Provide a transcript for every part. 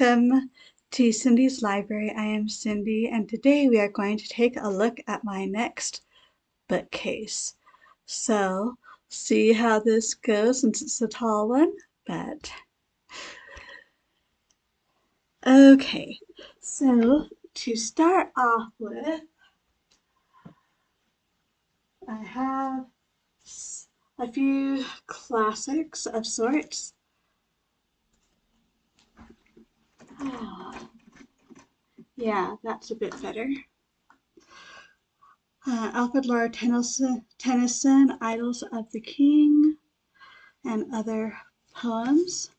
Welcome to Cindy's Library. I am Cindy, and today we are going to take a look at my next bookcase. So, see how this goes since it's a tall one, but okay. So, to start off with, I have a few classics of sorts. Yeah, that's a bit better. Alfred Lord Tennyson, Idylls of the King, and other poems.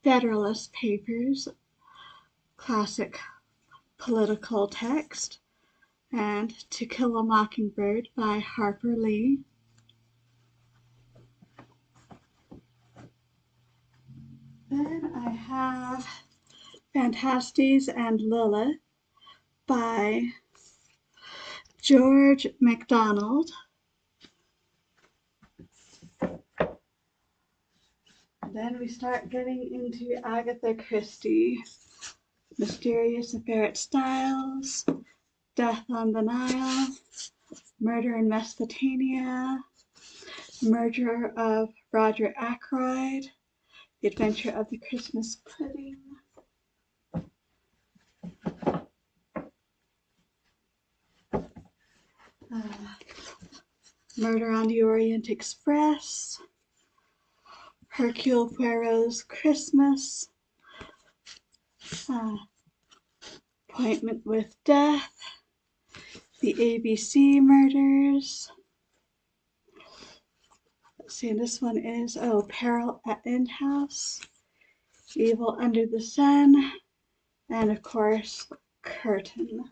Federalist Papers, classic political text, and To Kill a Mockingbird by Harper Lee. Then I have Phantastes and Lilith by George MacDonald. Then we start getting into Agatha Christie. Mysterious Affair at Styles, Death on the Nile, Murder in Mesopotamia, Murder of Roger Ackroyd, The Adventure of the Christmas Pudding, Murder on the Orient Express, Hercule Poirot's Christmas, Appointment with Death, The ABC Murders. Let's see, this one is, Peril at End House, Evil Under the Sun, and of course, Curtain.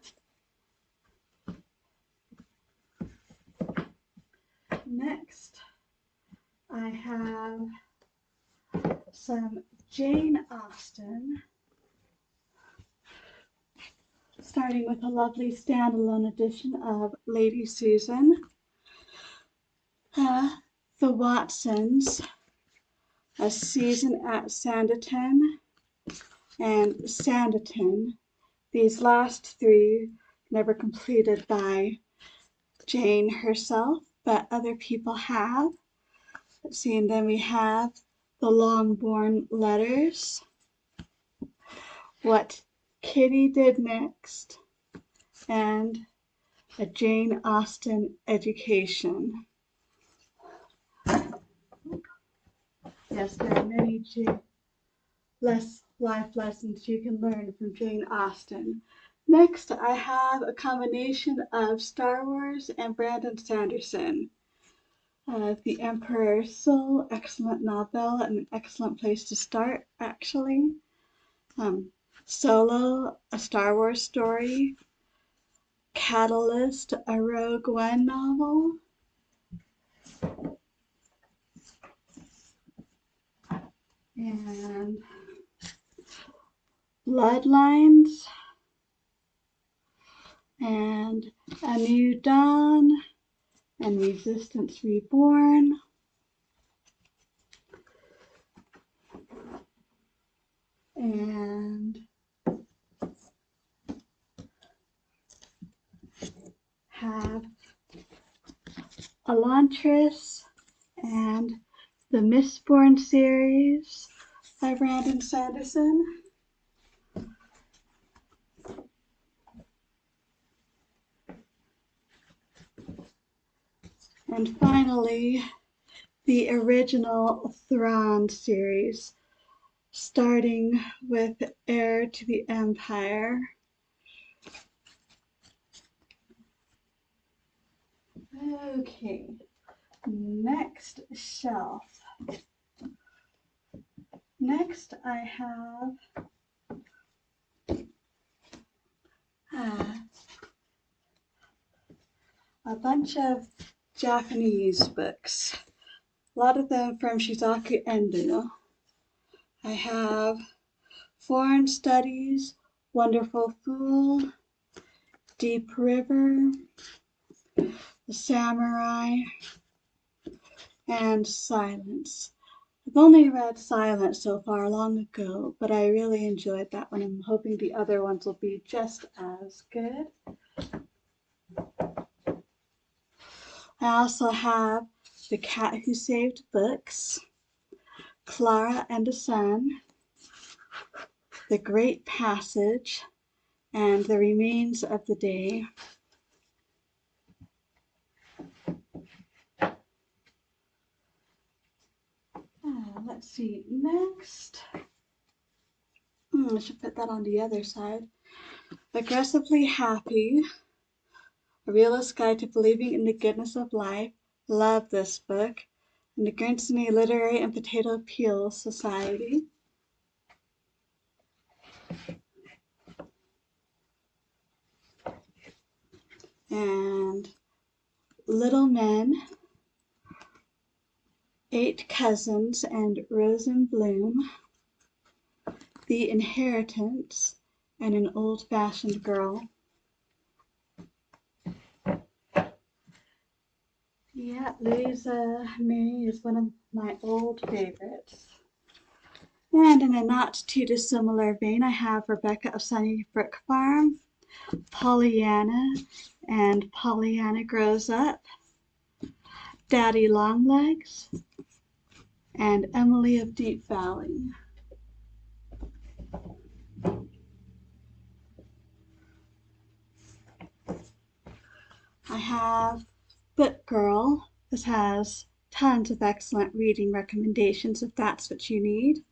Next, I have some Jane Austen, starting with a lovely standalone edition of Lady Susan. The Watsons, A Season at Sanditon, and Sanditon. These last three never completed by Jane herself, but other people have. Let's see, and then we have The Longbourn Letters, What Kitty Did Next, and A Jane Austen Education. Yes, there are many life lessons you can learn from Jane Austen. Next, I have a combination of Star Wars and Brandon Sanderson. The Emperor's Soul, excellent novel and an excellent place to start, actually. Solo, a Star Wars story. Catalyst, a Rogue One novel. And Bloodlines, and A New Dawn, and Resistance Reborn. And have Elantris and the Mistborn series by Brandon Sanderson. And finally, the original Thrawn series, starting with Heir to the Empire. Okay, next shelf. Next I have a bunch of Japanese books, a lot of them from Shizaku Endo. I have Foreign Studies, Wonderful Fool, Deep River, The Samurai, and Silence. I've only read Silence so far long ago, but I really enjoyed that one. I'm hoping the other ones will be just as good. I also have The Cat Who Saved Books, Clara and the Sun, The Great Passage, and The Remains of the Day. Let's see, next. I should put that on the other side. Aggressively Happy, A Realist Guide to Believing in the Goodness of Life. Love this book. And the Grimsby Literary and Potato Peel Society. And Little Men, Eight Cousins and Rose in Bloom, The Inheritance, and An Old-Fashioned Girl. Yeah, Louisa May is one of my old favorites. And in a not too dissimilar vein, I have Rebecca of Sunnybrook Farm, Pollyanna, and Pollyanna Grows Up, Daddy Longlegs, and Emily of Deep Valley. I have Book Girl. This has tons of reading recommendations if that's what you need.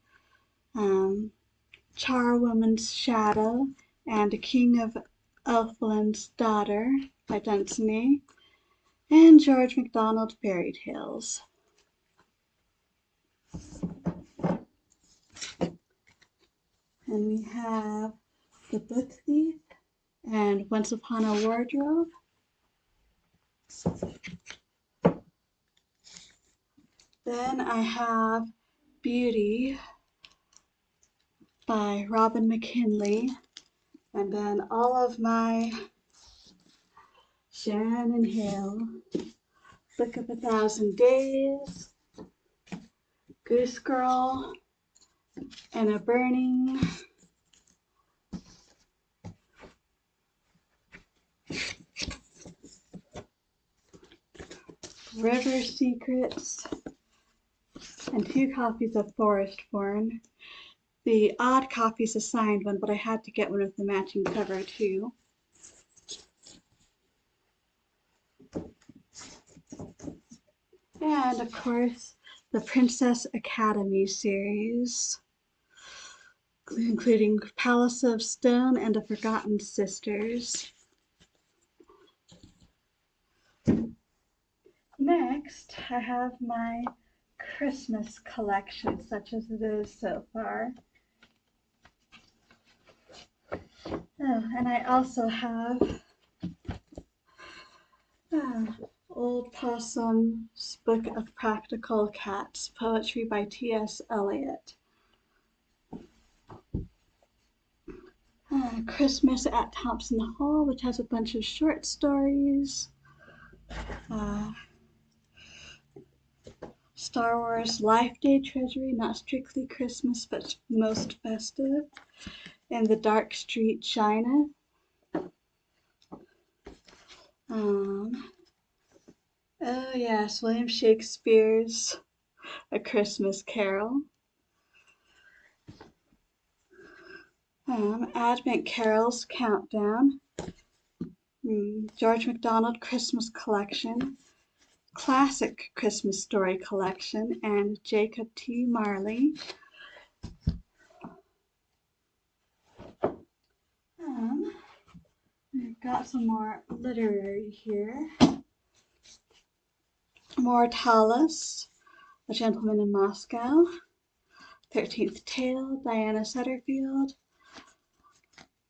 Charwoman's Shadow and A King of Elfland's Daughter by Dunsany, and George MacDonald Fairy Tales. And we have The Book Thief and Once Upon a Wardrobe. Then I have Beauty by Robin McKinley. And then all of my Shannon Hill, Book of 1,000 Days, Goose Girl, and A Burning, River Secrets, and 2 copies of Forest Born. The odd copy's a signed one, but I had to get one with the matching cover too. And of course, the Princess Academy series, including Palace of Stone and The Forgotten Sisters. Next, I have my Christmas collection, such as it is so far. Oh, and I also have Old Possum's Book of Practical Cats, poetry by T.S. Eliot. Christmas at Thompson Hall, which has a bunch of short stories. Star Wars Life Day Treasury, not strictly Christmas, but most festive. And The Dark Street Shineth. Oh yes, William Shakespeare's A Christmas Carol. Advent Carols Countdown. George MacDonald Christmas Collection. Classic Christmas Story Collection, and Jacob T. Marley. We've got some more literary here. Mortalis, A Gentleman in Moscow. 13th Tale, Diana Sutterfield.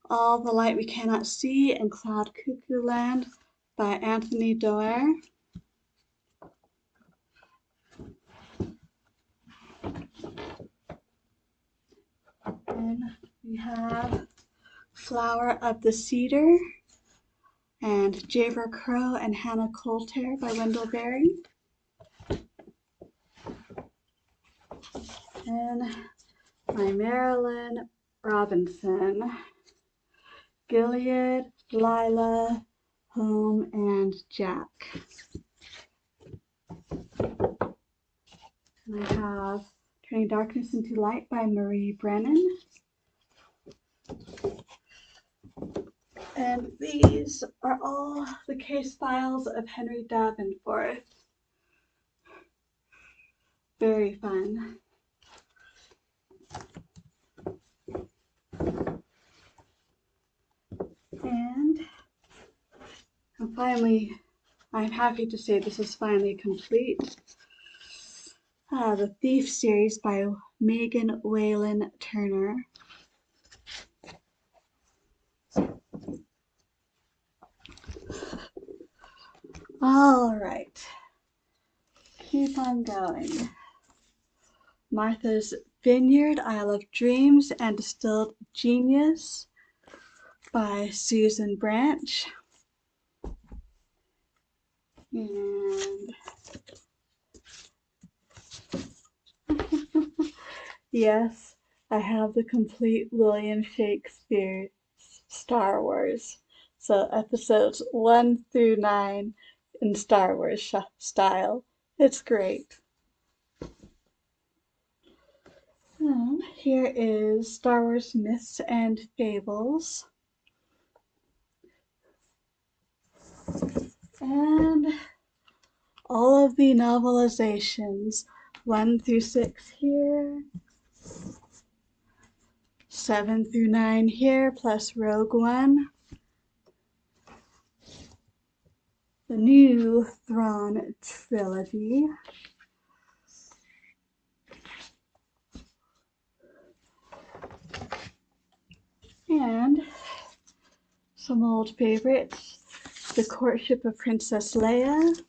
All the Light We Cannot See and Cloud Cuckoo Land by Anthony Doerr. And we have Flower of the Cedar and Javer Crow and Hannah Coulter by Wendell Berry. And my Marilyn Robinson, Gilead, Lila, Home, and Jack. And I have Turning Darkness into Light by Marie Brennan. And these are all the case files of Henry Davenport. Very fun. And finally, I'm happy to say this is finally complete. The Thief series by Megan Whalen Turner. All right, keep on going. Martha's Vineyard, Isle of Dreams, and Distilled Genius by Susan Branch. And yes, I have the complete William Shakespeare Star Wars. So episodes 1 through 9 in Star Wars style. It's great. Here is Star Wars Myths and Fables. And all of the novelizations, 1 through 6 here, 7 through 9 here, plus Rogue One. The new Thrawn trilogy. And some old favorites, The Courtship of Princess Leia,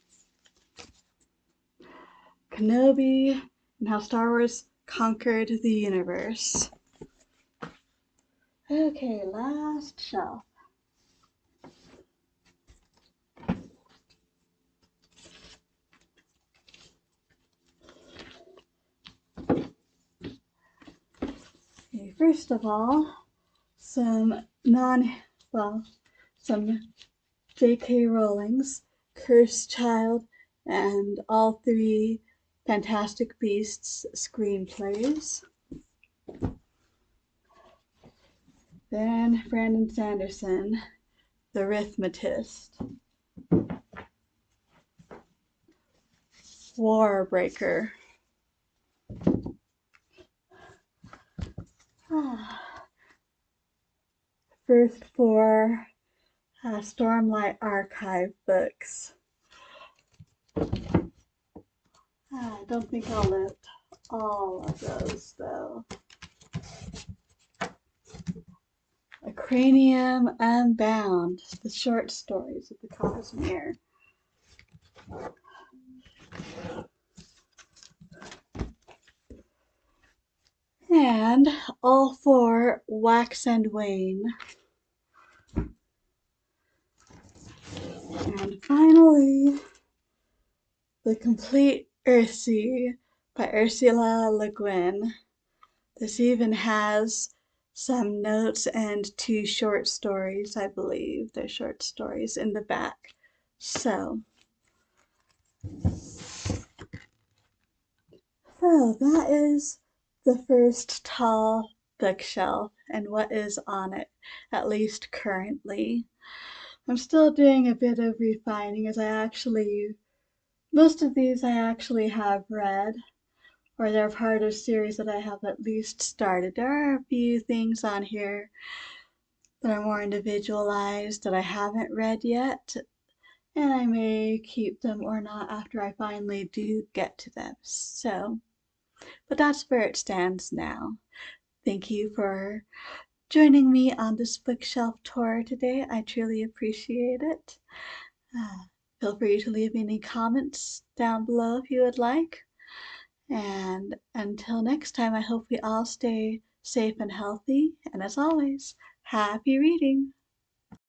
Kenobi, and How Star Wars Conquered the Universe. Okay, last shelf. Okay, first of all, some J.K. Rowling's Cursed Child and all 3 Fantastic Beasts screenplays. Then Brandon Sanderson, The Arithmetist. Warbreaker. First 4 Stormlight Archive books. I don't think I'll lift all of those though. A Cranium Unbound, the short stories of the Cosmere. And all 4 Wax and Wane. And finally, The Complete Earthsea by Ursula Le Guin. This even has some notes and 2 short stories, I believe. They're short stories in the back. So that is the first tall bookshelf and what is on it, at least currently. I'm still doing a bit of refining as most of these I actually have read, or they're part of series that I have at least started. There are a few things on here that are more individualized that I haven't read yet, and I may keep them or not after I finally do get to them. But that's where it stands now. Thank you for joining me on this bookshelf tour today. I truly appreciate it. Feel free to leave any comments down below if you would like. And until next time, I hope we all stay safe and healthy. And as always, happy reading!